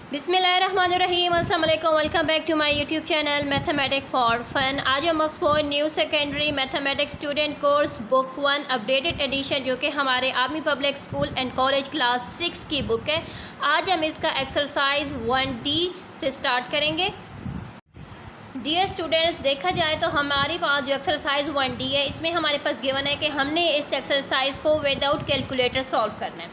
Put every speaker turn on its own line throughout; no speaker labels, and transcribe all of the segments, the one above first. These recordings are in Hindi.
बिस्मिल्लाहिर्रहमानिर्रहीम, अस्सलाम वालेकुम। Welcome back to my YouTube channel mathematics for fun. आज हम Oxford new secondary mathematics student course book 1 updated edition, जो कि हमारे army public school and college class 6 की बुक है। आज हम इसका एक्सरसाइज 1D से स्टार्ट करेंगे। डियर स्टूडेंट्स, देखा जाए तो हमारे पास जो एक्सरसाइज 1D है, इसमें हमारे पास गिवन है कि हमने इस एक्सरसाइज को विदाउट कैलकुलेटर सॉल्व करना है।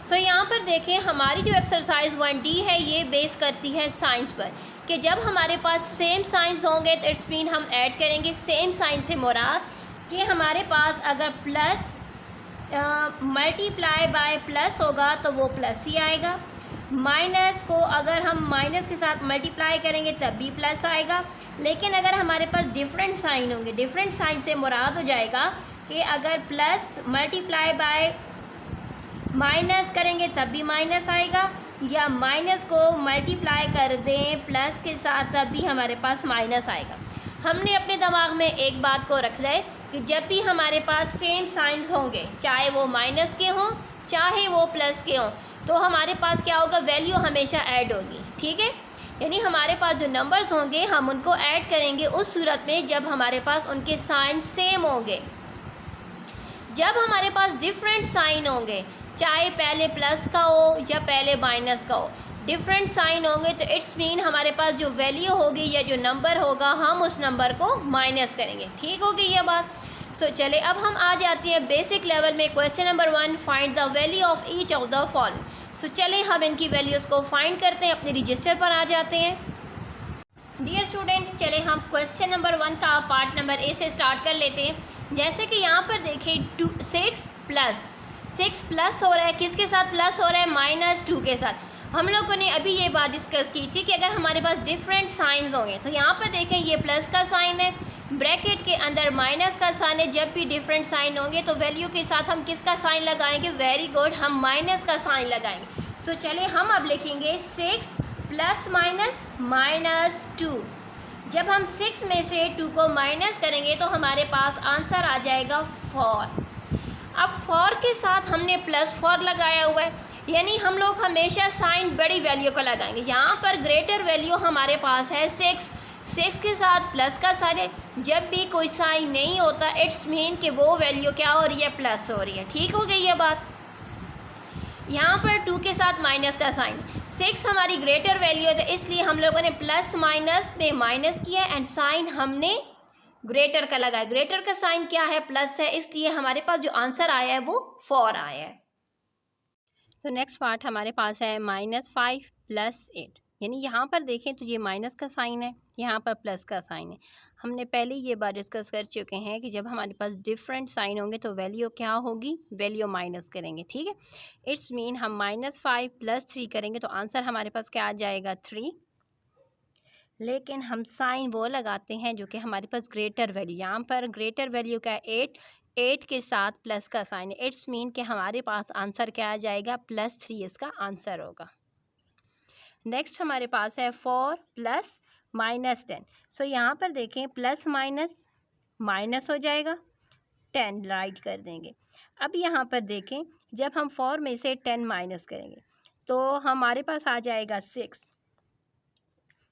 यहाँ पर देखें, हमारी जो एक्सरसाइज 1D है ये बेस करती है साइंस पर, कि जब हमारे पास सेम साइंस होंगे तो इट्स मीन हम ऐड करेंगे। सेम साइंस से मुराद कि हमारे पास अगर प्लस मल्टीप्लाई बाय प्लस होगा तो वो प्लस ही आएगा। माइनस को अगर हम माइनस के साथ मल्टीप्लाई करेंगे तब भी प्लस आएगा। लेकिन अगर हमारे पास डिफरेंट साइन होंगे, डिफरेंट साइन से मुराद हो जाएगा कि अगर प्लस मल्टीप्लाई बाय माइनस करेंगे तब भी माइनस आएगा, या माइनस को मल्टीप्लाई कर दें प्लस के साथ तब भी हमारे पास माइनस आएगा। हमने अपने दिमाग में एक बात को रखना है कि जब भी हमारे पास सेम साइंस होंगे, चाहे वो माइनस के हों चाहे वो प्लस के हों, तो हमारे पास क्या होगा, वैल्यू हमेशा ऐड होगी। ठीक है, यानी हमारे पास जो नंबर्स होंगे हम उनको ऐड करेंगे उस सूरत में जब हमारे पास उनके साइन सेम होंगे। जब हमारे पास डिफरेंट साइन होंगे, चाहे पहले प्लस का हो या पहले माइनस का हो, डिफरेंट साइन होंगे तो इट्स मीन हमारे पास जो वैल्यू होगी या जो नंबर होगा हम उस नंबर को माइनस करेंगे। ठीक हो गई ये बात। चले अब हम आ जाते हैं बेसिक लेवल में। Question number 1, find the value of each of the following. चले हम इनकी वैल्यूज़ को फाइंड करते हैं, अपने रजिस्टर पर आ जाते हैं। डियर स्टूडेंट, चले हम क्वेश्चन नंबर 1 का पार्ट नंबर ए से स्टार्ट कर लेते हैं। जैसे कि यहाँ पर देखें 6 प्लस हो रहा है, किसके साथ प्लस हो रहा है, -2 के साथ। हम लोगों ने अभी ये बात डिस्कस की थी कि अगर हमारे पास डिफरेंट साइंस होंगे, तो यहाँ पर देखें ये प्लस का साइन है, ब्रैकेट के अंदर माइनस का साइन है। जब भी डिफरेंट साइन होंगे तो वैल्यू के साथ हम किसका साइन लगाएंगे, वेरी गुड, हम माइनस का साइन लगाएंगे। चले हम अब लिखेंगे 6 प्लस माइनस -2। जब हम 6 में से 2 को माइनस करेंगे तो हमारे पास आंसर आ जाएगा 4। अब 4 के साथ हमने +4 लगाया हुआ है, यानी हम लोग हमेशा साइन बड़ी वैल्यू को लगाएंगे। यहाँ पर ग्रेटर वैल्यू हमारे पास है 6 के साथ प्लस का साइन है। जब भी कोई साइन नहीं होता इट्स मीन कि वो वैल्यू क्या हो रही है, प्लस हो रही है। ठीक हो गई ये बात। यहाँ पर 2 के साथ माइनस का साइन, 6 हमारी ग्रेटर वैल्यू है तो इसलिए हम लोगों ने प्लस माइनस में माइनस किया एंड साइन हमने ग्रेटर का लगाया। ग्रेटर का साइन क्या है, प्लस है, इसलिए हमारे पास जो आंसर आया है वो 4 आया है। नेक्स्ट पार्ट हमारे पास है -5 + 8। यानी यहाँ पर देखें तो ये माइनस का साइन है, यहाँ पर प्लस का साइन है। हमने पहले ये बात डिस्कस कर चुके हैं कि जब हमारे पास डिफरेंट साइन होंगे तो वैल्यू क्या होगी, वैल्यू माइनस करेंगे। ठीक है, इट्स मीन हम -5 + 3 करेंगे तो आंसर हमारे पास क्या आ जाएगा, 3। लेकिन हम साइन वो लगाते हैं जो कि हमारे पास ग्रेटर वैल्यू, यहाँ पर ग्रेटर वैल्यू क्या है, 8 के साथ प्लस का साइन है। इट्स मीन कि हमारे पास आंसर क्या आ जाएगा, +3 इसका आंसर होगा। नेक्स्ट हमारे पास है 4 + -10। यहाँ पर देखें प्लस माइनस हो जाएगा, 10 राइट कर देंगे। अब यहाँ पर देखें जब हम 4 में से 10 माइनस करेंगे तो हमारे पास आ जाएगा 6।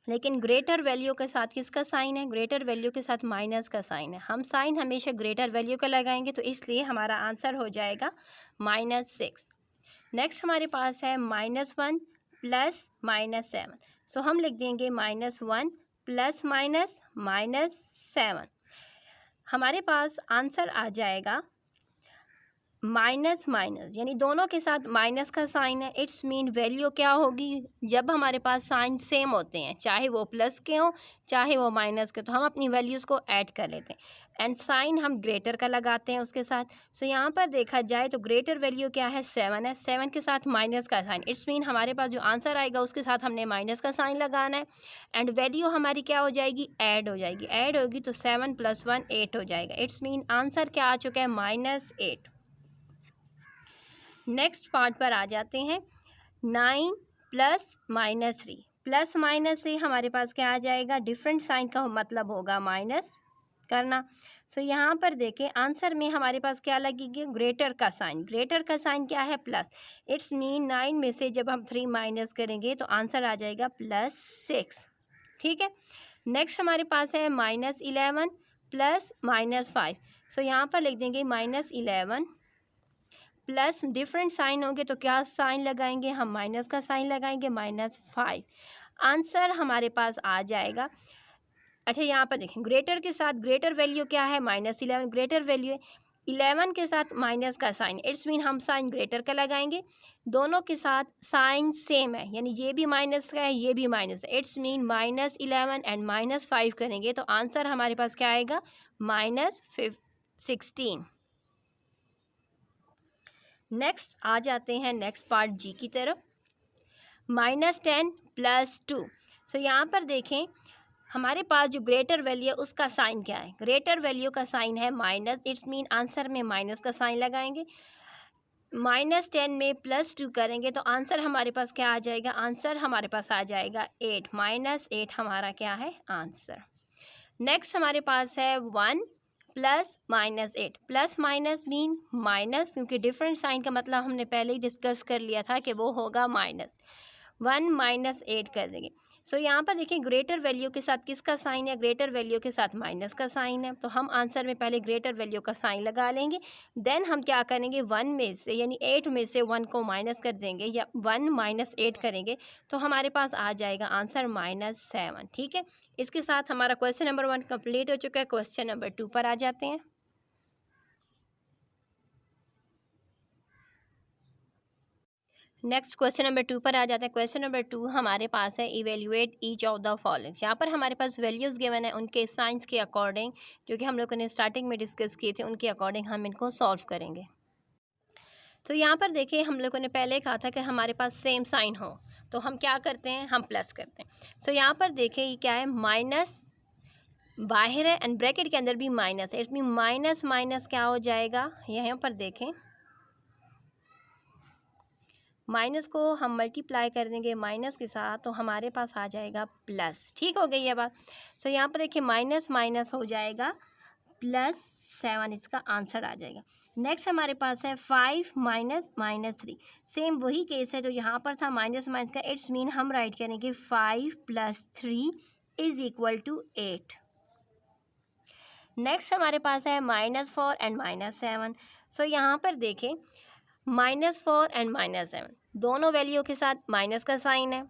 लेकिन ग्रेटर वैल्यू के साथ किसका साइन है, ग्रेटर वैल्यू के साथ माइनस का साइन है। हम साइन हमेशा ग्रेटर वैल्यू का लगाएंगे तो इसलिए हमारा आंसर हो जाएगा -6। नेक्स्ट हमारे पास है -1 + -7। हम लिख देंगे -1 + -7। हमारे पास आंसर आ जाएगा माइनस, यानी दोनों के साथ माइनस का साइन है। इट्स मीन वैल्यू क्या होगी, जब हमारे पास साइन सेम होते हैं, चाहे वो प्लस के हों चाहे वो माइनस के, तो हम अपनी वैल्यूज़ को ऐड कर लेते हैं एंड साइन हम ग्रेटर का लगाते हैं उसके साथ। यहाँ पर देखा जाए तो ग्रेटर वैल्यू क्या है, 7 है, 7 के साथ माइनस का साइन। इट्स मीन हमारे पास जो आंसर आएगा उसके साथ हमने माइनस का साइन लगाना है एंड वैल्यू हमारी क्या हो जाएगी, ऐड हो जाएगी। ऐड होगी तो 7 + 1 8 हो जाएगा। इट्स मीन आंसर क्या आ चुका है, -8। नेक्स्ट पार्ट पर आ जाते हैं। 9 + -3 प्लस माइनस से हमारे पास क्या आ जाएगा, डिफरेंट साइन का मतलब होगा माइनस, करना। सो यहाँ पर देखें आंसर में हमारे पास क्या लगेगी, ग्रेटर का साइन। ग्रेटर का साइन क्या है, प्लस। इट्स मीन 9 में से जब हम 3 माइनस करेंगे तो आंसर आ जाएगा +6। ठीक है। नेक्स्ट हमारे पास है -11 प्लस -5। सो यहाँ पर लिख देंगे -11 प्लस, डिफरेंट साइन होंगे तो क्या साइन लगाएंगे हम, माइनस का साइन लगाएंगे, -5। आंसर हमारे पास आ जाएगा। अच्छा यहाँ पर देखें ग्रेटर के साथ ग्रेटर वैल्यू क्या है, -11 ग्रेटर वैल्यू है, 11 के साथ माइनस का साइन, इट्स मीन हम साइन ग्रेटर का लगाएंगे। दोनों के साथ साइन सेम है, यानी ये भी माइनस का है ये भी माइनस है, इट्स मीन -11 एंड -5 करेंगे तो आंसर हमारे पास क्या आएगा, -16। नेक्स्ट आ जाते हैं नेक्स्ट पार्ट जी की तरफ, -10 + 2। सो यहाँ पर देखें हमारे पास जो ग्रेटर वैल्यू है उसका साइन क्या है, ग्रेटर वैल्यू का साइन है माइनस, इट्स मीन आंसर में माइनस का साइन लगाएंगे। -10 में +2 करेंगे तो आंसर हमारे पास क्या आ जाएगा, आंसर हमारे पास आ जाएगा 8, -8 हमारा क्या है आंसर। नेक्स्ट हमारे पास है 1 + -8, प्लस माइनस मीन माइनस, क्योंकि डिफरेंट साइन का मतलब हमने पहले ही डिस्कस कर लिया था कि वो होगा माइनस। 1 - 8 कर देंगे। सो यहाँ पर देखिए ग्रेटर वैल्यू के साथ किसका साइन है, ग्रेटर वैल्यू के साथ माइनस का साइन है, तो हम आंसर में पहले ग्रेटर वैल्यू का साइन लगा लेंगे। देन हम क्या करेंगे 1 में से यानी 8 में से 1 को माइनस कर देंगे या 1 - 8 करेंगे तो हमारे पास आ जाएगा आंसर -7। ठीक है, इसके साथ हमारा क्वेश्चन नंबर 1 कंप्लीट हो चुका है। क्वेश्चन नंबर 2 पर आ जाते हैं। नेक्स्ट क्वेश्चन नंबर 2 पर आ जाता है। क्वेश्चन नंबर 2 हमारे पास है evaluate each of the following. यहाँ पर हमारे पास वैल्यूज़ गिवन है, उनके साइंस के अकॉर्डिंग जो कि हम लोगों ने स्टार्टिंग में डिस्कस किए थे उनके अकॉर्डिंग हम इनको सॉल्व करेंगे। तो यहाँ पर देखिए हम लोगों ने पहले कहा था कि हमारे पास सेम साइन हो तो हम क्या करते हैं, हम प्लस करते हैं। सो यहाँ पर देखिए ये क्या है, माइनस बाहर है एंड ब्रैकेट के अंदर भी माइनस है, इसमें माइनस माइनस क्या हो जाएगा, यहाँ पर देखें माइनस को हम मल्टीप्लाई कर देंगे माइनस के साथ तो हमारे पास आ जाएगा प्लस। ठीक हो गई है बात। सो यहाँ पर देखिए माइनस माइनस हो जाएगा +7, इसका आंसर आ जाएगा। नेक्स्ट हमारे पास है 5 - -3, सेम वही केस है जो यहाँ पर था माइनस माइनस का, इट्स मीन हम राइट करेंगे 5 + 3 = 8। नेक्स्ट हमारे पास है -4 एंड -7। सो यहाँ पर देखें -4 एंड -7 दोनों वैल्यू के साथ माइनस का साइन है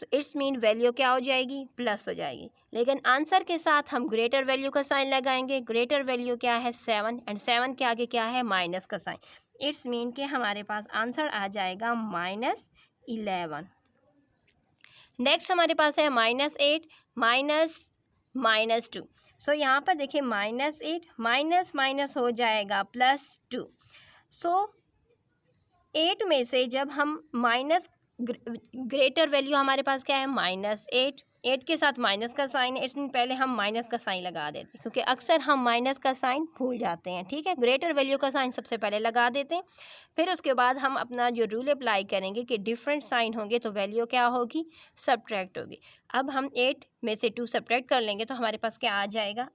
तो इट्स मीन वैल्यू क्या हो जाएगी, प्लस हो जाएगी। लेकिन आंसर के साथ हम ग्रेटर वैल्यू का साइन लगाएंगे। ग्रेटर वैल्यू क्या है 7 एंड 7 के आगे क्या है माइनस का साइन, इट्स मीन कि हमारे पास आंसर आ जाएगा -11। नेक्स्ट हमारे पास है -8 -2। सो यहाँ पर देखिए -8 माइनस माइनस हो जाएगा +2। सो 8 में से जब हम माइनस ग्रेटर वैल्यू हमारे पास क्या है -8, 8 के साथ माइनस का साइन है, इसमें पहले हम माइनस का साइन लगा देते हैं क्योंकि अक्सर हम माइनस का साइन भूल जाते हैं। ठीक है, ग्रेटर वैल्यू का साइन सबसे पहले लगा देते हैं, फिर उसके बाद हम अपना जो रूल अप्लाई करेंगे कि डिफरेंट साइन होंगे तो वैल्यू क्या होगी, सब्ट्रैक्ट होगी। अब हम 8 में से 2 सब्ट्रैक्ट कर लेंगे तो हमारे पास क्या आ जाएगा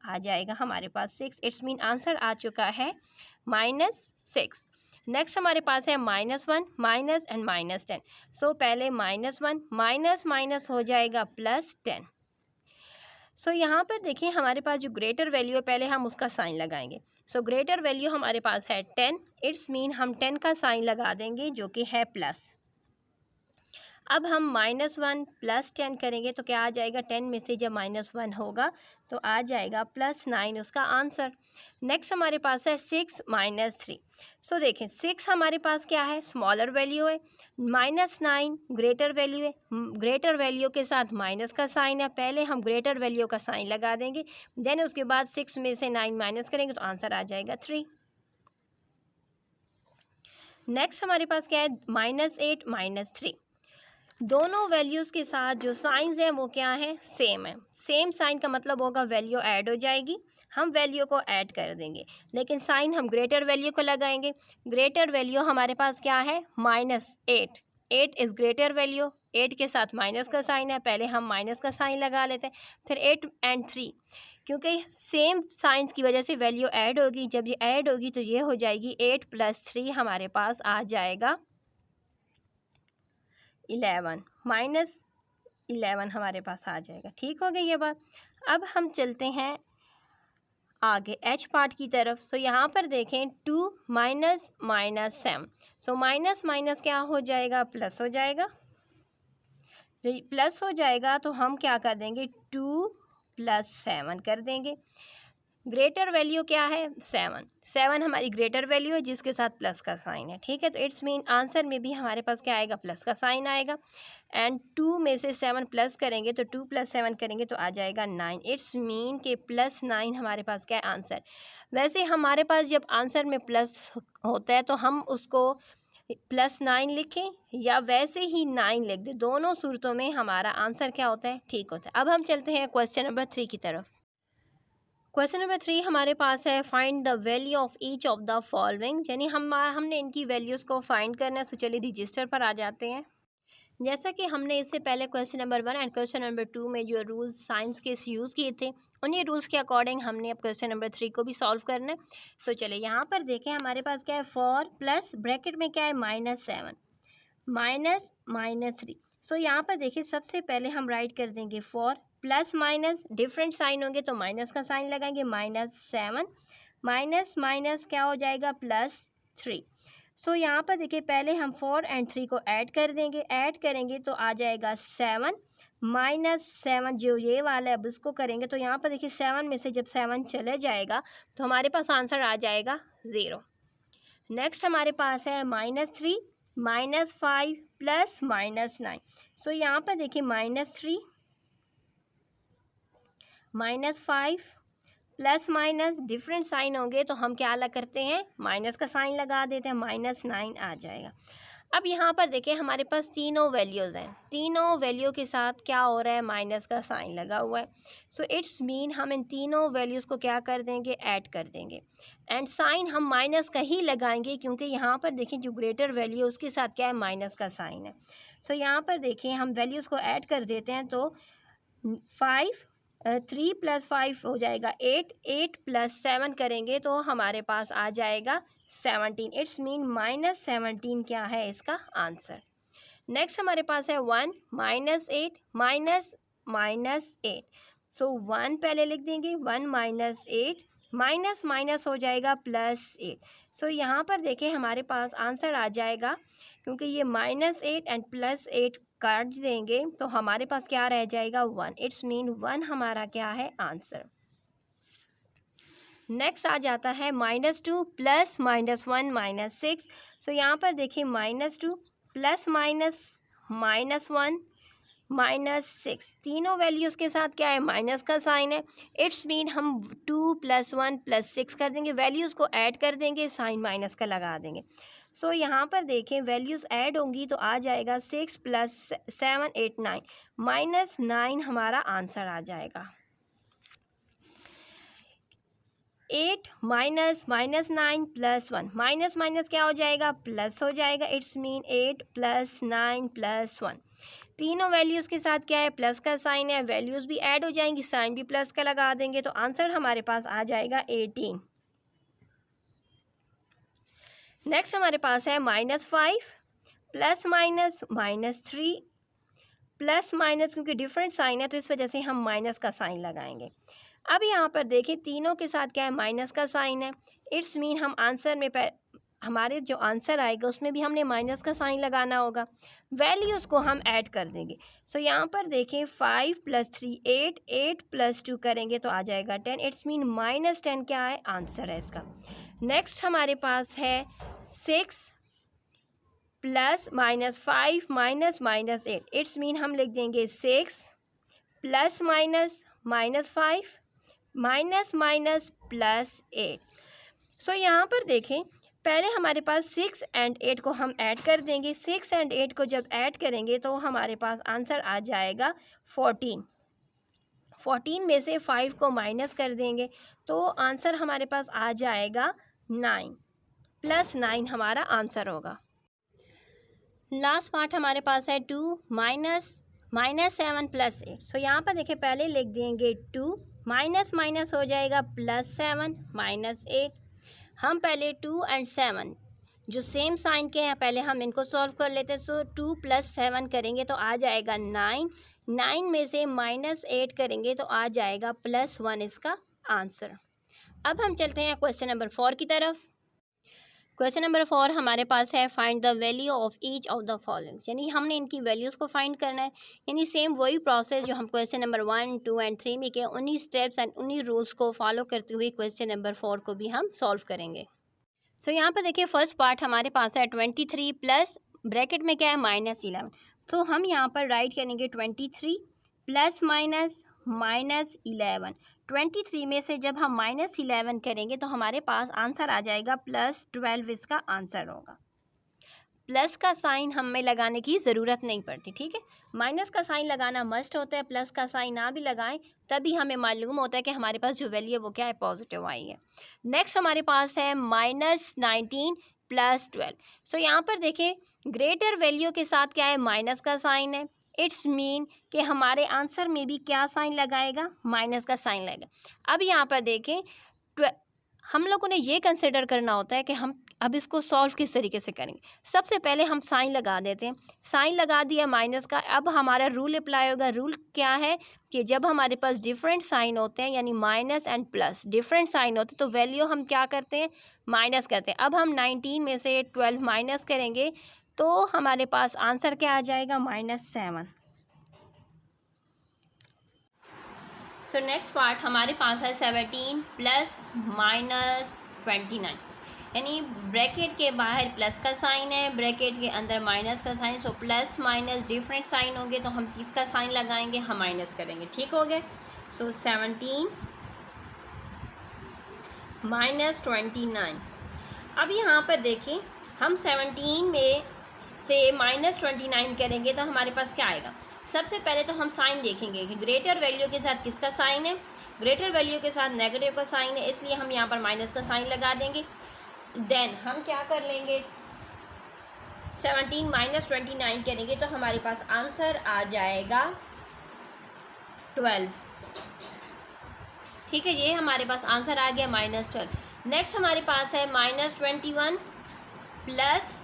हमारे पास 6। इट्स मीन आंसर आ चुका है -6। नेक्स्ट हमारे पास है -1 माइनस एंड -10। सो पहले -1 माइनस माइनस हो जाएगा +10। सो यहाँ पर देखिए हमारे पास जो ग्रेटर वैल्यू है पहले हम उसका साइन लगाएंगे। सो ग्रेटर वैल्यू हमारे पास है 10, इट्स मीन हम 10 का साइन लगा देंगे जो कि है प्लस। अब हम -1 + 10 करेंगे तो क्या आ जाएगा, 10 में से जब -1 होगा तो आ जाएगा +9 उसका आंसर। नेक्स्ट हमारे पास है 6 - 3। सो देखें 6 हमारे पास क्या है, स्मॉलर वैल्यू है, -9 ग्रेटर वैल्यू है, ग्रेटर वैल्यू के साथ माइनस का साइन है, पहले हम ग्रेटर वैल्यू का साइन लगा देंगे, देन उसके बाद 6 में से 9 माइनस करेंगे तो आंसर आ जाएगा 3। नेक्स्ट हमारे पास क्या है -8 - 3। दोनों वैल्यूज़ के साथ जो साइंस हैं वो क्या है, सेम है। सेम साइन का मतलब होगा वैल्यू ऐड हो जाएगी, हम वैल्यू को ऐड कर देंगे, लेकिन साइन हम ग्रेटर वैल्यू को लगाएंगे। ग्रेटर वैल्यू हमारे पास क्या है -8, 8 इज़ ग्रेटर वैल्यू, 8 के साथ माइनस का साइन है, पहले हम माइनस का साइन लगा लेते हैं, फिर 8 एंड 3 क्योंकि सेम साइंस की वजह से वैल्यू ऐड होगी। जब ये ऐड होगी तो ये हो जाएगी 8 + 3 हमारे पास आ जाएगा 11 -11 हमारे पास आ जाएगा। ठीक हो गई ये बात। अब हम चलते हैं आगे एच पार्ट की तरफ। सो यहाँ पर देखें 2 - -7। सो माइनस माइनस क्या हो जाएगा, प्लस हो जाएगा। तो प्लस हो जाएगा तो हम क्या कर देंगे, 2 + 7 कर देंगे। ग्रेटर वैल्यू क्या है, 7। 7 हमारी ग्रेटर वैल्यू है जिसके साथ प्लस का साइन है। ठीक है, तो इट्स मीन आंसर में भी हमारे पास क्या आएगा, प्लस का साइन आएगा। एंड 2 में से 7 प्लस करेंगे तो 2 + 7 करेंगे तो आ जाएगा 9। इट्स मीन के +9 हमारे पास क्या है, आंसर। वैसे हमारे पास जब आंसर में प्लस होता है तो हम उसको +9 लिखें या वैसे ही 9 लिख दें, दोनों सूरतों में हमारा आंसर क्या होता है, ठीक होता है। अब हम चलते हैं क्वेश्चन नंबर 3 की तरफ। क्वेश्चन नंबर 3 हमारे पास है find the value of each of the following, यानी हमने इनकी वैल्यूज़ को फाइंड करना है। सो चलिए रजिस्टर पर आ जाते हैं। जैसा कि हमने इससे पहले question number 1 and question number 2 में जो रूल्स साइंस के यूज़ किए थे, उन्हीं रूल्स के अकॉर्डिंग हमने अब क्वेश्चन नंबर 3 को भी सॉल्व करना है। सो चलिए यहाँ पर देखें, हमारे पास क्या है, 4 प्लस ब्रैकेट में क्या है, -7 -3। सो यहाँ पर देखिए सबसे पहले हम राइट कर देंगे 4 प्लस माइनस, डिफरेंट साइन होंगे तो माइनस का साइन लगाएंगे, -7 माइनस माइनस क्या हो जाएगा, +3। सो यहाँ पर देखिए पहले हम 4 और 3 को ऐड कर देंगे, ऐड करेंगे तो आ जाएगा 7 -7, जो ये वाला है अब इसको करेंगे तो यहाँ पर देखिए 7 में से जब 7 चले जाएगा तो हमारे पास आंसर आ जाएगा 0। नेक्स्ट हमारे पास है -3 -5 प्लस -9। सो यहाँ पर देखिए -3 -5 प्लस माइनस डिफरेंट साइन होंगे तो हम क्या अलग करते हैं, माइनस का साइन लगा देते हैं, -9 आ जाएगा। अब यहाँ पर देखिए हमारे पास तीनों वैल्यूज़ हैं, तीनों वैल्यू के साथ क्या हो रहा है, माइनस का साइन लगा हुआ है। सो इट्स मीन हम इन तीनों वैल्यूज़ को क्या कर देंगे, ऐड कर देंगे। एंड साइन हम माइनस का ही लगाएंगे क्योंकि यहाँ पर देखिए जो ग्रेटर वैल्यू है उसके साथ क्या है, माइनस का साइन है। सो यहाँ पर देखिए हम वैल्यूज़ को ऐड कर देते हैं तो 3 + 5 हो जाएगा 8, 8 + 7 करेंगे तो हमारे पास आ जाएगा 17। इट्स मीन -17 क्या है इसका आंसर। नेक्स्ट हमारे पास है 1 -8 -8। सो 1 पहले लिख देंगे, 1 -8 माइनस माइनस हो जाएगा +8। सो यहाँ पर देखें हमारे पास आंसर आ जाएगा, क्योंकि ये -8 एंड +8 काट देंगे तो हमारे पास क्या रह जाएगा, 1। इट्स मीन 1 हमारा क्या है आंसर। नेक्स्ट आ जाता है -2 प्लस -1 -6। सो यहाँ पर देखिए -2 प्लस -1 -6, तीनों वैल्यूज़ के साथ क्या है, माइनस का साइन है। इट्स मीन हम 2 + 1 + 6 कर देंगे, वैल्यूज़ को ऐड कर देंगे, साइन माइनस का लगा देंगे। सो यहाँ पर देखें वैल्यूज़ ऐड होंगी तो आ जाएगा 6 + 7 8 9, -9 हमारा आंसर आ जाएगा। 8 माइनस -9 + 1, माइनस माइनस क्या हो जाएगा, प्लस हो जाएगा। इट्स मीन 8 + 9 + 1, तीनों वैल्यूज़ के साथ क्या है, प्लस का साइन है, वैल्यूज़ भी ऐड हो जाएंगी, साइन भी प्लस का लगा देंगे तो आंसर हमारे पास आ जाएगा 18। नेक्स्ट हमारे पास है -5 प्लस -3 प्लस माइनस, क्योंकि डिफरेंट साइन है तो इस वजह से हम माइनस का साइन लगाएंगे। अब यहाँ पर देखिए तीनों के साथ क्या है, माइनस का साइन है। इट्स मीन हम आंसर में हमारे जो आंसर आएगा उसमें भी हमने माइनस का साइन लगाना होगा, वैल्यूज़ को हम ऐड कर देंगे। सो यहाँ पर देखें 5 + 3 8, 8 + 2 करेंगे तो आ जाएगा 10। इट्स मीन -10 क्या है आंसर है इसका। नेक्स्ट हमारे पास है 6 प्लस -5 -8। इट्स मीन हम लिख देंगे 6 प्लस -5 +8। सो यहाँ पर देखें पहले हमारे पास 6 और 8 को हम ऐड कर देंगे। 6 और 8 को जब ऐड करेंगे तो हमारे पास आंसर आ जाएगा 14। 14 में से 5 को माइनस कर देंगे तो आंसर हमारे पास आ जाएगा 9, +9 हमारा आंसर होगा। लास्ट पार्ट हमारे पास है 2 -7 + 8। सो यहाँ पर देखिए पहले लिख देंगे 2 माइनस माइनस हो जाएगा +7 -8। हम पहले 2 एंड 7 जो सेम साइन के हैं पहले हम इनको सॉल्व कर लेते हैं। सो 2 + 7 करेंगे तो आ जाएगा 9। 9 में से -8 करेंगे तो आ जाएगा +1 इसका आंसर। अब हम चलते हैं क्वेश्चन नंबर 4 की तरफ। क्वेश्चन नंबर 4 हमारे पास है find the value of each of the following, यानी हमने इनकी वैल्यूज़ को फाइंड करना है। यानी सेम वही प्रोसेस जो हम क्वेश्चन नंबर 1, 2 एंड 3 में किए, उन्हीं स्टेप्स एंड उन्हीं रूल्स को फॉलो करते हुए क्वेश्चन नंबर 4 को भी हम सॉल्व करेंगे। सो यहाँ पर देखिए फर्स्ट पार्ट हमारे पास है 23 प्लस ब्रैकेट में क्या है -11। तो हम यहाँ पर राइट करेंगे 23 प्लस माइनस -11। 23 में से जब हम -11 करेंगे तो हमारे पास आंसर आ जाएगा +12 इसका आंसर होगा। प्लस का साइन हमें लगाने की ज़रूरत नहीं पड़ती, ठीक है। माइनस का साइन लगाना मस्ट होता है, प्लस का साइन ना भी लगाएं तभी हमें मालूम होता है कि हमारे पास जो वैल्यू है वो क्या है, पॉजिटिव आई है। नेक्स्ट हमारे पास है -19 + 12। सो यहाँ पर देखें ग्रेटर वैल्यू के साथ क्या है, माइनस का साइन है। इट्स मीन कि हमारे आंसर में भी क्या साइन लगाएगा, माइनस का साइन लगेगा। अब यहाँ पर देखें हम लोगों ने ये कंसिडर करना होता है कि हम अब इसको सॉल्व किस तरीके से करेंगे। सबसे पहले हम साइन लगा देते हैं, साइन लगा दिया माइनस का। अब हमारा रूल अप्लाई होगा। रूल क्या है कि जब हमारे पास डिफरेंट साइन होते हैं यानी minus and plus different sign होते हैं तो वैल्यू हम क्या करते हैं, माइनस करते हैं। अब हम 19 में से 12 माइनस करेंगे तो हमारे पास आंसर क्या आ जाएगा, -7। सो नेक्स्ट पार्ट हमारे पास है 17 प्लस -29, यानी ब्रैकेट के बाहर प्लस का साइन है, ब्रैकेट के अंदर माइनस का sign. So plus minus different sign होंगे तो हम किसका साइन लगाएंगे, हम माइनस करेंगे, ठीक हो गए। सो 17 -29। अब यहाँ पर देखें हम 17 में से -29 करेंगे तो हमारे पास क्या आएगा। सबसे पहले तो हम साइन देखेंगे कि ग्रेटर वैल्यू के साथ किसका साइन है, ग्रेटर वैल्यू के साथ नेगेटिव का साइन है, इसलिए हम यहाँ पर माइनस का साइन लगा देंगे। देन हम क्या कर लेंगे, 17 -29 करेंगे तो हमारे पास आंसर आ जाएगा 12, ठीक है। ये हमारे पास आंसर आ गया -12। नेक्स्ट हमारे पास है -21 प्लस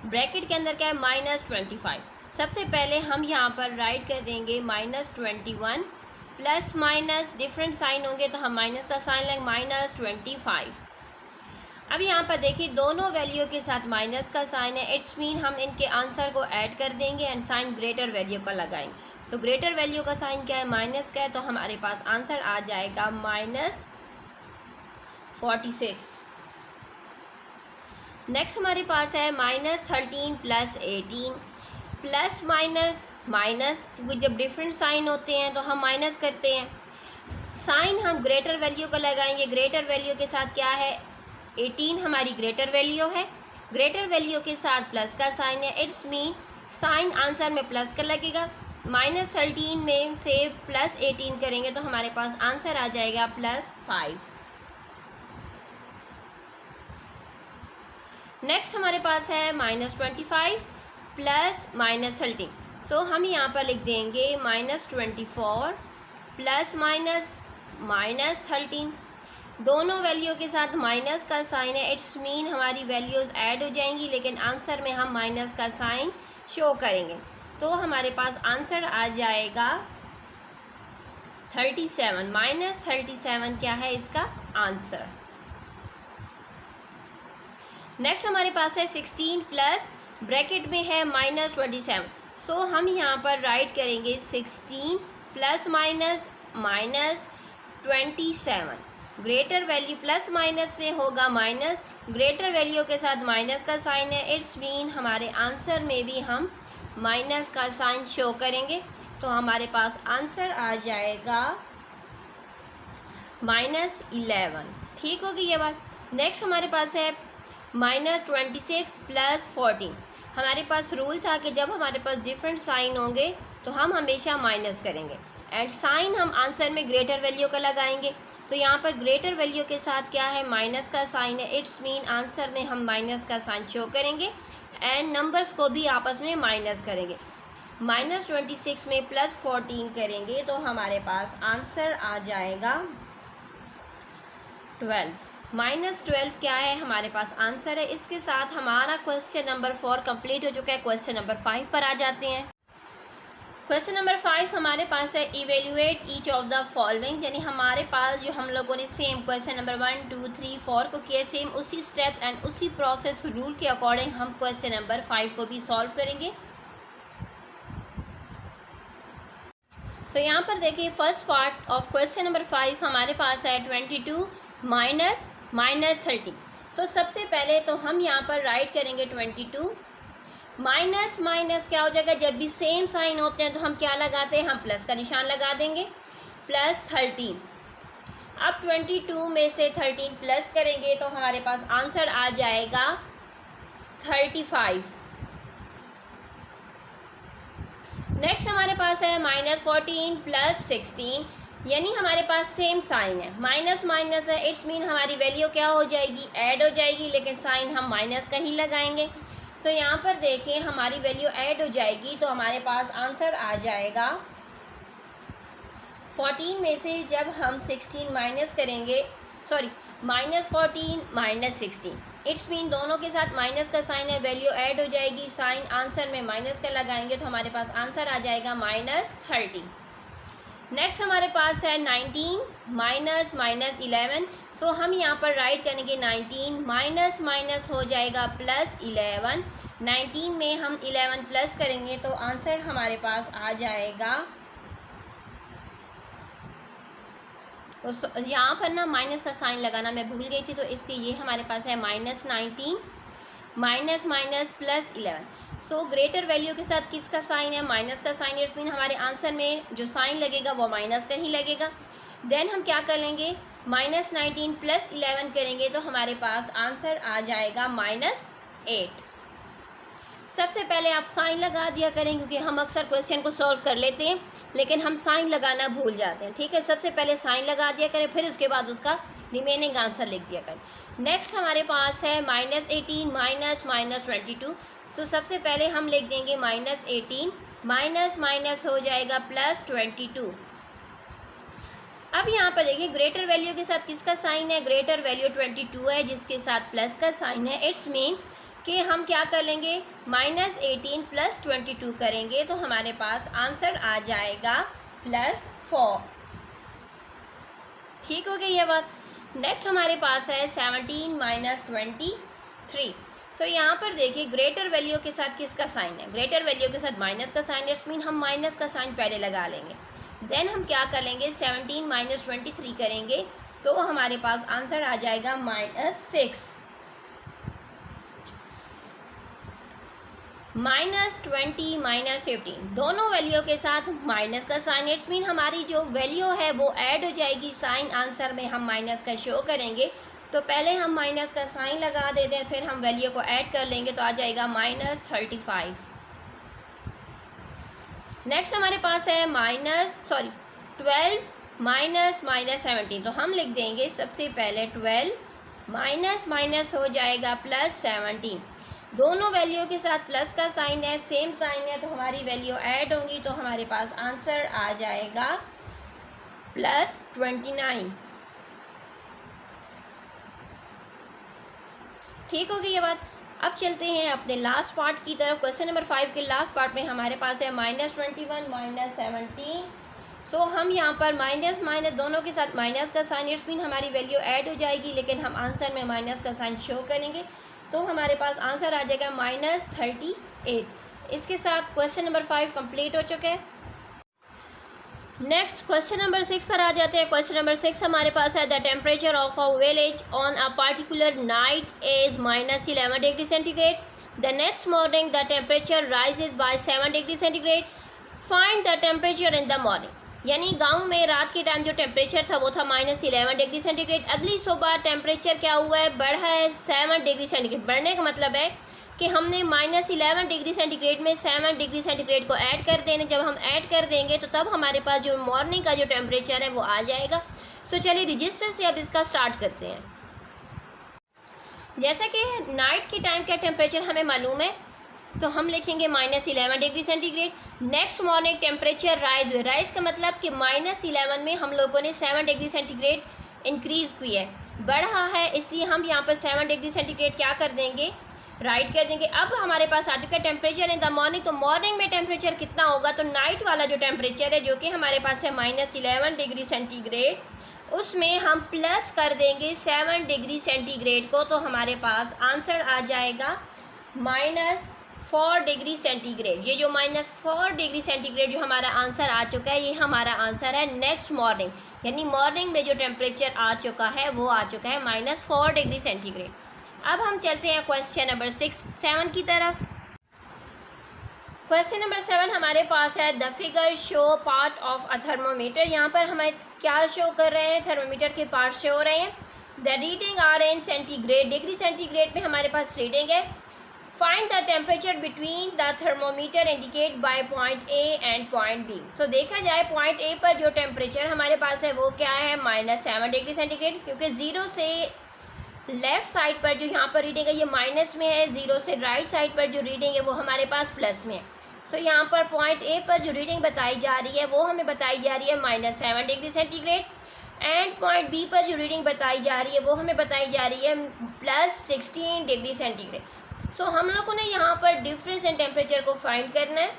ब्रैकेट के अंदर क्या है, -25। सबसे पहले हम यहाँ पर राइट कर देंगे -21 प्लस माइनस डिफरेंट साइन होंगे तो हम माइनस का साइन लेंगे -25। अब यहाँ पर देखिए दोनों वैल्यू के साथ माइनस का साइन है, इट्स मीन हम इनके आंसर को ऐड कर देंगे एंड साइन ग्रेटर वैल्यू का लगाएंगे। तो ग्रेटर वैल्यू का साइन क्या है, माइनस का है, तो हमारे पास आंसर आ जाएगा -46। नेक्स्ट हमारे पास है -13 + 18 प्लस माइनस माइनस, क्योंकि जब डिफरेंट साइन होते हैं तो हम माइनस करते हैं। साइन हम ग्रेटर वैल्यू का लगाएंगे, ग्रेटर वैल्यू के साथ क्या है, 18 हमारी ग्रेटर वैल्यू है, ग्रेटर वैल्यू के साथ प्लस का साइन है, इट्स मीन साइन आंसर में प्लस का लगेगा। -13 में से +18 करेंगे तो हमारे पास आंसर आ जाएगा +5। नेक्स्ट हमारे पास है -25 प्लस -13। सो हम यहाँ पर लिख देंगे -24 प्लस -13। दोनों वैल्यू के साथ माइनस का साइन है, इट्स मीन हमारी वैल्यूज़ ऐड हो जाएंगी लेकिन आंसर में हम माइनस का साइन शो करेंगे। तो हमारे पास आंसर आ जाएगा 37। -37 क्या है इसका आंसर। नेक्स्ट हमारे पास है 16 प्लस ब्रैकेट में है -27। सो हम यहाँ पर राइट करेंगे 16 plus -27। Greater value plus minus में होगा माइनस, ग्रेटर वैल्यू के साथ माइनस का साइन है, इट्स मीन हमारे आंसर में भी हम माइनस का साइन शो करेंगे। तो हमारे पास आंसर आ जाएगा -11, ठीक होगी ये बात। नेक्स्ट हमारे पास है -26 प्लस 14। हमारे पास रूल था कि जब हमारे पास डिफरेंट साइन होंगे तो हम हमेशा माइनस करेंगे एंड साइन हम आंसर में ग्रेटर वैल्यू का लगाएंगे। तो यहाँ पर ग्रेटर वैल्यू के साथ क्या है, माइनस का साइन है, इट्स मीन आंसर में हम माइनस का साइन शो करेंगे एंड नंबर्स को भी आपस में माइनस करेंगे। -26 में +14 करेंगे तो हमारे पास आंसर आ जाएगा 12। -12 क्या है, हमारे पास आंसर है। इसके साथ हमारा क्वेश्चन नंबर 4 कंप्लीट हो चुका है। क्वेश्चन नंबर 5 पर आ जाते हैं। क्वेश्चन नंबर 5 हमारे पास है evaluate each of the following, यानी हमारे पास जो हम लोगों ने सेम क्वेश्चन नंबर 1 2 3 4 को किया, सेम उसी स्टेप एंड उसी प्रोसेस रूल के अकॉर्डिंग हम क्वेश्चन नंबर 5 को भी सॉल्व करेंगे। तो यहाँ पर देखिए first part of question number 5 हमारे पास है 22 माइनस -30। सो सबसे पहले तो हम यहाँ पर राइट करेंगे 22 माइनस माइनस क्या हो जाएगा, जब भी सेम साइन होते हैं तो हम क्या लगाते हैं, हम प्लस का निशान लगा देंगे, +13। अब 22 में से 13 प्लस करेंगे तो हमारे पास आंसर आ जाएगा 35। नेक्स्ट हमारे पास है -14 + 16, यानी हमारे पास सेम साइन है, माइनस माइनस है, इट्स मीन हमारी वैल्यू क्या हो जाएगी, ऐड हो जाएगी, लेकिन साइन हम माइनस का ही लगाएंगे। सो यहाँ पर देखें हमारी वैल्यू ऐड हो जाएगी तो हमारे पास आंसर आ जाएगा 14 में से जब हम 16 माइनस करेंगे, सॉरी -14 - 16, इट्स मीन दोनों के साथ माइनस का साइन है, वैल्यू ऐड हो जाएगी, साइन आंसर में माइनस का लगाएंगे तो हमारे पास आंसर आ जाएगा -30। नेक्स्ट हमारे पास है 19 माइनस -11। सो हम यहाँ पर राइट करेंगे 19 माइनस माइनस हो जाएगा +11। 19 में हम 11 प्लस करेंगे तो आंसर हमारे पास आ जाएगा, तो यहाँ पर ना माइनस का साइन लगाना मैं भूल गई थी तो इसलिए ये हमारे पास है -19 minus minus +11। So greater value के साथ किसका साइन है, माइनस का साइन, इट्स मीन हमारे आंसर में जो साइन लगेगा वो माइनस का ही लगेगा। देन हम क्या करेंगे, -19 + 11 करेंगे तो हमारे पास आंसर आ जाएगा -8। सबसे पहले आप साइन लगा दिया करें, क्योंकि हम अक्सर क्वेश्चन को सॉल्व कर लेते हैं लेकिन हम साइन लगाना भूल जाते हैं, ठीक है। सबसे पहले साइन लगा दिया करें, फिर उसके बाद उसका रिमेनिंग आंसर लिख दिया करें। नेक्स्ट हमारे पास है -18 माइनस -22। तो सबसे पहले हम लिख देंगे -18, माइनस माइनस हो जाएगा +22। अब यहाँ पर देखिए ग्रेटर वैल्यू के साथ किसका साइन है, ग्रेटर वैल्यू 22 है जिसके साथ प्लस का साइन है, इट्स मीन कि हम क्या कर लेंगे, -18 + 22 करेंगे तो हमारे पास आंसर आ जाएगा +4। ठीक हो गई ये बात। नेक्स्ट हमारे पास है 17 - 23। सो यहाँ पर देखिए ग्रेटर वैल्यू के साथ किसका साइन है, ग्रेटर वैल्यू के साथ माइनस का साइन, इट्स मीन हम माइनस का साइन पहले लगा लेंगे। देन हम क्या कर लेंगे, 17 - 23 करेंगे तो हमारे पास आंसर आ जाएगा -6। -20 - 15, दोनों वैल्यू के साथ माइनस का साइन, इट्स मीन हमारी जो वैल्यू है वो ऐड हो जाएगी, साइन आंसर में हम माइनस का शो करेंगे तो पहले हम माइनस का साइन लगा देते हैं, फिर हम वैल्यू को ऐड कर लेंगे तो आ जाएगा -35। नेक्स्ट हमारे पास है 12 माइनस -17। तो हम लिख देंगे सबसे पहले 12 माइनस माइनस हो जाएगा +17, दोनों वैल्यू के साथ प्लस का साइन है, सेम साइन है तो हमारी वैल्यू ऐड होंगी तो हमारे पास आंसर आ जाएगा +29। ठीक होगी ये बात। अब चलते हैं अपने लास्ट पार्ट की तरफ। क्वेश्चन नंबर 5 के लास्ट पार्ट में हमारे पास है -21 - 17। सो हम यहाँ पर माइनस माइनस दोनों के साथ माइनस का साइन, इट्स मीन हमारी वैल्यू ऐड हो जाएगी लेकिन हम आंसर में माइनस का साइन शो करेंगे तो हमारे पास आंसर आ जाएगा -38। इसके साथ क्वेश्चन नंबर 5 कंप्लीट हो चुके हैं। नेक्स्ट क्वेश्चन नंबर 6 पर आ जाते हैं। क्वेश्चन नंबर 6 हमारे पास है the temperature of a village on a particular night is -11 degree centigrade. The next morning the temperature rises by 7 degree centigrade. Find the temperature in the morning, यानी गांव में रात के टाइम जो टेम्परेचर था वो था -11 डिग्री सेंटीग्रेड। अगली सुबह टेम्परेचर क्या हुआ है, बढ़ा है 7 डिग्री सेंटीग्रेड। बढ़ने का मतलब है कि हमने -11 डिग्री सेंटीग्रेड में 7 डिग्री सेंटीग्रेड को ऐड कर देना। जब हम ऐड कर देंगे तो तब हमारे पास जो मॉर्निंग का जो टेम्परेचर है वो आ जाएगा। सो चलिए रजिस्टर से अब इसका स्टार्ट करते हैं। जैसा कि नाइट के टाइम का टेम्परेचर हमें मालूम है तो हम लिखेंगे -11 degree centigrade. Next morning temperature rise हुए, राइज का मतलब कि -11 में हम लोगों ने 7 डिग्री सेंटीग्रेड इंक्रीज़ की है, बढ़ा है, इसलिए हम यहाँ पर 7 डिग्री सेंटीग्रेड क्या कर देंगे, राइट कर देंगे। अब हमारे पास आ चुका है टेम्परेचर इन द मॉर्निंग, तो मॉर्निंग में टेम्परेचर कितना होगा, तो नाइट वाला जो टेम्परेचर है जो कि हमारे पास है -11 डिग्री सेंटीग्रेड, उसमें हम प्लस कर देंगे 7 डिग्री सेंटीग्रेड को, तो हमारे पास आंसर आ जाएगा -4 डिग्री सेंटीग्रेड। ये जो -4 डिग्री सेंटीग्रेड जो हमारा आंसर आ चुका है, ये हमारा आंसर है नेक्स्ट मॉर्निंग, यानी मॉर्निंग में जो टेम्परेचर आ चुका है वो आ चुका है -4 डिग्री सेंटीग्रेड। अब हम चलते हैं क्वेश्चन नंबर 7 की तरफ। क्वेश्चन नंबर 7 हमारे पास है the figure show part of a thermometer. यहाँ पर हमें क्या शो कर रहे हैं, थर्मोमीटर के पार्ट शो हो रहे हैं। The reading are in centigrade, degree centigrade में हमारे पास रीडिंग है। Find the temperature between the thermometer indicate by point A and point B. So देखा जाए पॉइंट ए पर जो टेम्परेचर हमारे पास है वो क्या है, -7 डिग्री सेंटीग्रेड, क्योंकि 0 से लेफ़्ट साइड पर जो यहाँ पर रीडिंग है ये माइनस में है, 0 से राइट साइड पर जो रीडिंग है वो हमारे पास प्लस में है। सो यहाँ पर पॉइंट ए पर जो रीडिंग बताई जा रही है वो हमें बताई जा रही है -7 degree centigrade, and point B पर जो रीडिंग बताई जा रही है वो हमें बताई जा रही है +16 डिग्री सेंटीग्रेड। सो हम लोगों ने यहाँ पर डिफरेंस इन टेम्परेचर को फाइंड करना है।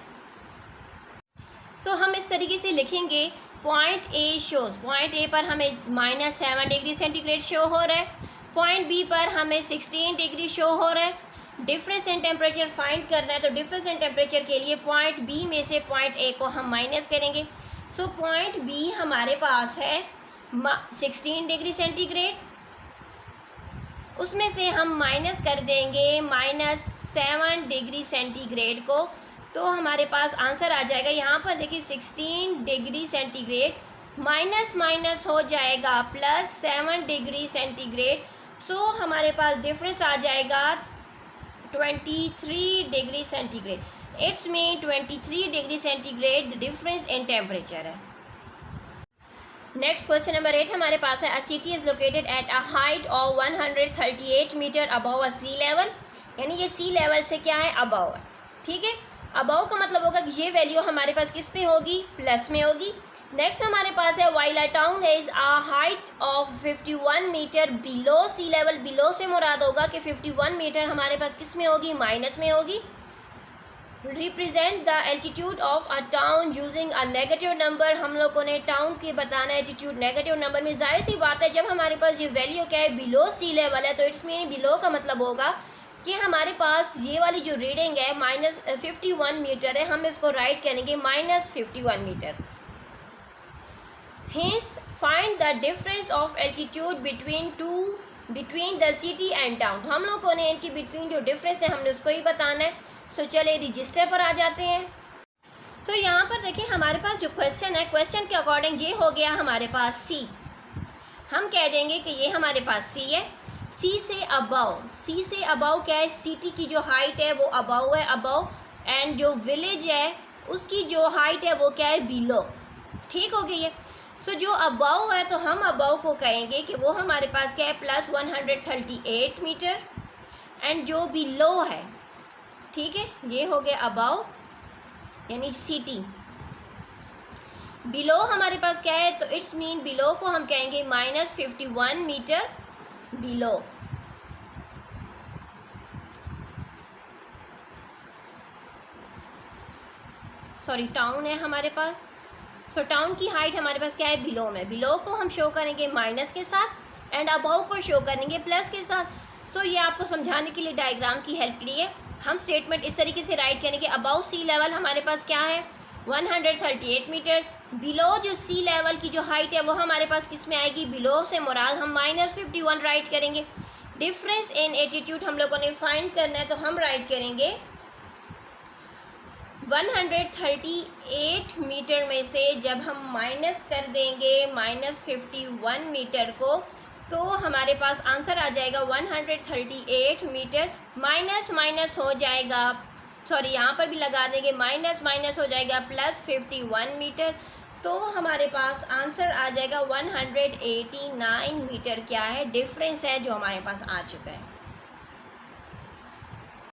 सो हम इस तरीके से लिखेंगे, point A shows, point A पर हमें -7 डिग्री सेंटीग्रेड शो हो रहा है, पॉइंट बी पर हमें 16 डिग्री शो हो रहा है। डिफरेंस इन टेम्परेचर फाइंड करना है, तो डिफरेंस इन टेम्परेचर के लिए पॉइंट बी में से पॉइंट ए को हम माइनस करेंगे। सो पॉइंट बी हमारे पास है 16 डिग्री सेंटीग्रेड, उसमें से हम माइनस कर देंगे -7 डिग्री सेंटीग्रेड को, तो हमारे पास आंसर आ जाएगा। यहाँ पर देखिए 16 डिग्री सेंटीग्रेड माइनस माइनस हो जाएगा +7 डिग्री सेंटीग्रेड। सो हमारे पास डिफरेंस आ जाएगा 23 degree centigrade. It's mean 23 degree centigrade difference in temperature है। नेक्स्ट क्वेश्चन नंबर 8 हमारे पास है, a city is located at a height of 138 metre above a sea level, यानी ये सी लेवल से क्या है, अबव है, ठीक है। अबव का मतलब होगा कि ये वैल्यू हमारे पास किस पे होगी, प्लस में होगी। नेक्स्ट हमारे पास है, while a town is a height of 51 metre below sea level, below से मुराद होगा कि 51 मीटर हमारे पास किस में होगी, माइनस में होगी। Represent the altitude of a town using a negative number, हम लोगों ने टाउन के बताना है एल्टीट्यूड नेगेटिव नंबर में। जाहिर सी बात है, जब हमारे पास ये वैल्यू क्या है, बिलो सी लेवल है, तो इट्स मीन बिलो का मतलब होगा कि हमारे पास ये वाली जो रीडिंग है -51 मीटर है, हम इसको राइट करेंगे -51 metre. Hence, find the difference of altitude between the city and town। हम लोगों ने इनकी बिटवीन जो डिफरेंस है हमने उसको ही बताना है। सो चले रजिस्टर पर आ जाते हैं। सो यहाँ पर देखिए हमारे पास जो क्वेश्चन है, क्वेश्चन के अकॉर्डिंग ये हो गया हमारे पास सी, हम कह देंगे कि ये हमारे पास सी है। सी से अबव, सी से अबव क्या है, सिटी की जो हाइट है वो अबव है, अबव, एंड जो विलेज है उसकी जो हाइट है वो क्या है, बिलो, ठीक हो गई है। सो जो अबव है तो हम अबव को कहेंगे कि वो हमारे पास क्या है, +138 मीटर, एंड जो बिलो है, ठीक है, ये हो गया अबव यानी सिटी। बिलो हमारे पास क्या है, तो इट्स मीन बिलो को हम कहेंगे -51 मीटर बिलो। सॉरी, टाउन है हमारे पास। सो टाउन की हाइट हमारे पास क्या है, बिलो में, बिलो को हम शो करेंगे माइनस के साथ एंड अबव को शो करेंगे प्लस के साथ। सो ये आपको समझाने के लिए डायग्राम की हेल्प लिए हम स्टेटमेंट इस तरीके से राइट करेंगे, अबव सी लेवल हमारे पास क्या है, 138 मीटर, बिलो जो सी लेवल की जो हाइट है वो हमारे पास किस में आएगी, बिलो से मुराद हम -51 राइट करेंगे। डिफरेंस इन एटीट्यूड हम लोगों ने फाइंड करना है, तो हम राइट करेंगे 138 मीटर में से जब हम माइनस कर देंगे -51 मीटर को, तो हमारे पास आंसर आ जाएगा 138 मीटर, माइनस माइनस हो जाएगा, सॉरी यहाँ पर भी लगा देंगे, माइनस माइनस हो जाएगा +51 मीटर, तो हमारे पास आंसर आ जाएगा 189 मीटर क्या है, डिफरेंस है जो हमारे पास आ चुका है।